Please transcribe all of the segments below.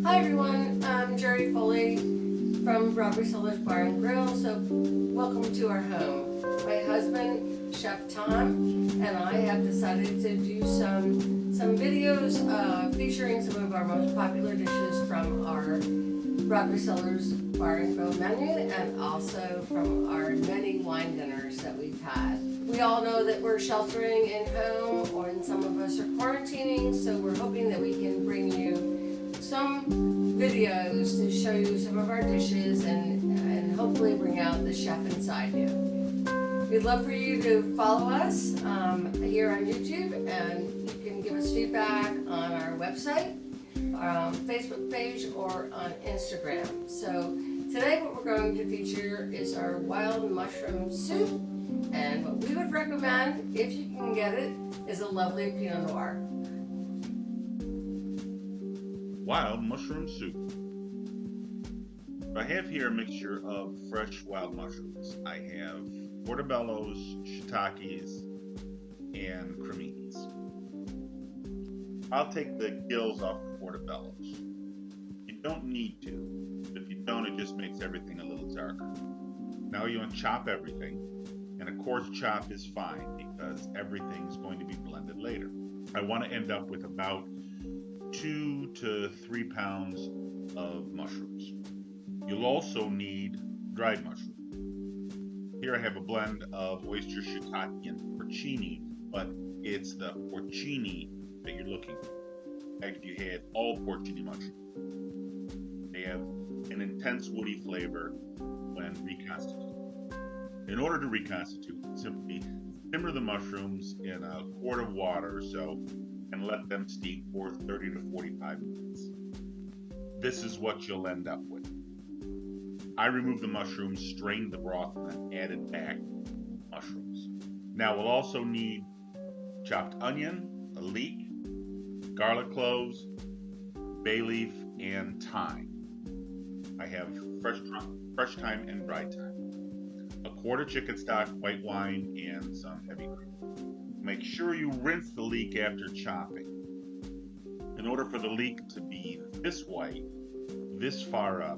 Hi everyone, I'm Geri Foley from Broadway Cellars Bar and Grill. So welcome to our home. My husband, Chef Tom, and I have decided to do some videos featuring some of our most popular dishes from our Broadway Cellars Bar and Grill menu, and also from our many wine dinners that we've had. We all know that we're sheltering in home, and some of us are quarantining, so we're hoping that we can bring you some videos to show you some of our dishes and hopefully bring out the chef inside you. We'd love for you to follow us here on YouTube, and you can give us feedback on our website, Facebook page, or on Instagram. So today what we're going to feature is our wild mushroom soup, and what we would recommend, if you can get it, is a lovely Pinot Noir. Wild mushroom soup. I have here a mixture of fresh wild mushrooms. I have portobellos, shiitakes, and creminis. I'll take the gills off the portobellos. You don't need to. If you don't, it just makes everything a little darker. Now you want to chop everything, and a coarse chop is fine because everything's going to be blended later. I want to end up with about 2 to 3 pounds of mushrooms. You'll also need dried mushrooms. Here I have a blend of oyster, shiitake, and porcini, but it's the porcini that you're looking for. If you had all porcini mushrooms, they have an intense woody flavor when reconstituted. In order to reconstitute, simply simmer the mushrooms in a quart of water or so and let them steep for 30 to 45 minutes. This is what you'll end up with. I removed the mushrooms, strained the broth, and then added back mushrooms. Now we'll also need chopped onion, a leek, garlic cloves, bay leaf, and thyme. I have fresh thyme and dried thyme. A quart of chicken stock, white wine, and some heavy cream. Make sure you rinse the leek after chopping. In order for the leek to be this white, this far up,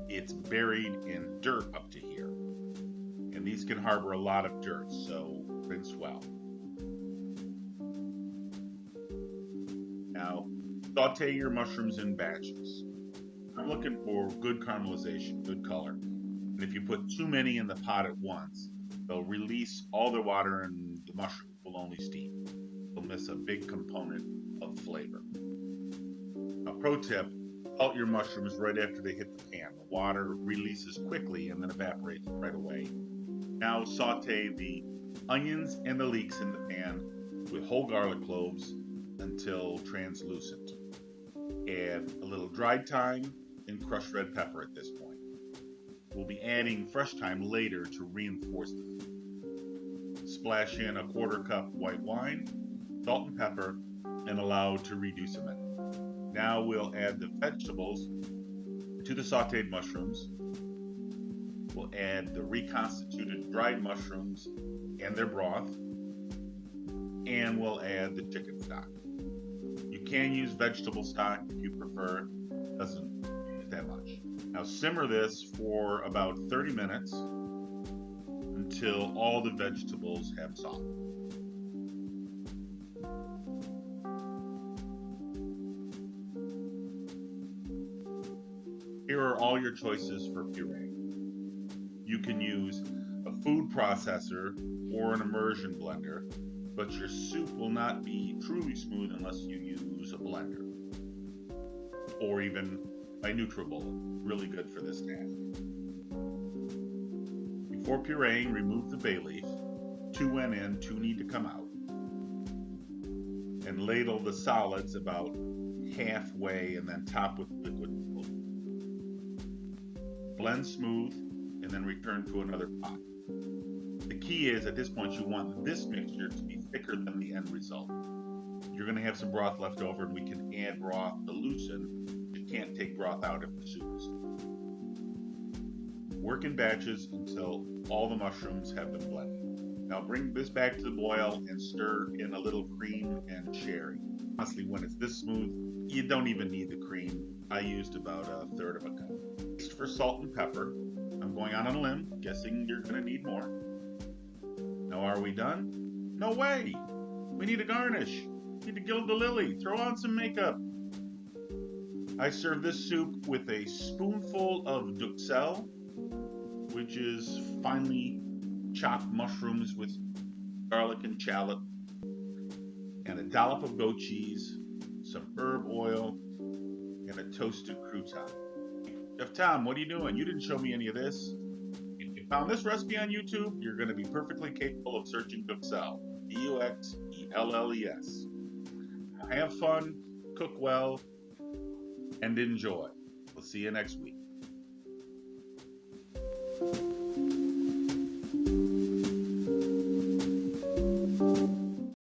it's buried in dirt up to here. And these can harbor a lot of dirt, so rinse well. Now, saute your mushrooms in batches. I'm looking for good caramelization, good color. And if you put too many in the pot at once, they'll release all the water and the mushrooms will only steam. You'll miss a big component of flavor. A pro tip, salt your mushrooms right after they hit the pan. The water releases quickly and then evaporates right away. Now saute the onions and the leeks in the pan with whole garlic cloves until translucent. Add a little dried thyme and crushed red pepper at this point. We'll be adding fresh thyme later to reinforce the flavor. Splash in a quarter cup white wine, salt and pepper, and allow to reduce a minute. Now we'll add the vegetables to the sauteed mushrooms. We'll add the reconstituted dried mushrooms and their broth, and we'll add the chicken stock. You can use vegetable stock if you prefer. It doesn't use that much. Now simmer this for about 30 minutes until all the vegetables have softened. Here are all your choices for puree. You can use a food processor or an immersion blender, but your soup will not be truly smooth unless you use a blender. Or even my NutriBullet, really good for this task. Before pureeing, remove the bay leaf. 2 went in, 2 need to come out. And ladle the solids about halfway and then top with liquid milk. Blend smooth and then return to another pot. The key is at this point you want this mixture to be thicker than the end result. You're going to have some broth left over, and we can add broth to loosen. You can't take broth out if the soup is smooth. Work in batches until all the mushrooms have been blended. Now bring this back to the boil and stir in a little cream and sherry. Honestly, when it's this smooth, You don't even need the cream. I used about a third of a cup. Taste for salt and pepper. I'm going on a limb, guessing you're gonna need more. Now are we done? No way! We need a garnish. Need to gild the lily. Throw on some makeup. I serve this soup with a spoonful of duxelle, which is finely chopped mushrooms with garlic and shallot, and a dollop of goat cheese, some herb oil, and a toasted crouton. Chef Tom, what are you doing? You didn't show me any of this. If you found this recipe on YouTube, you're going to be perfectly capable of searching duxelle. Duxelles. Have fun, cook well, and enjoy. We'll see you next week.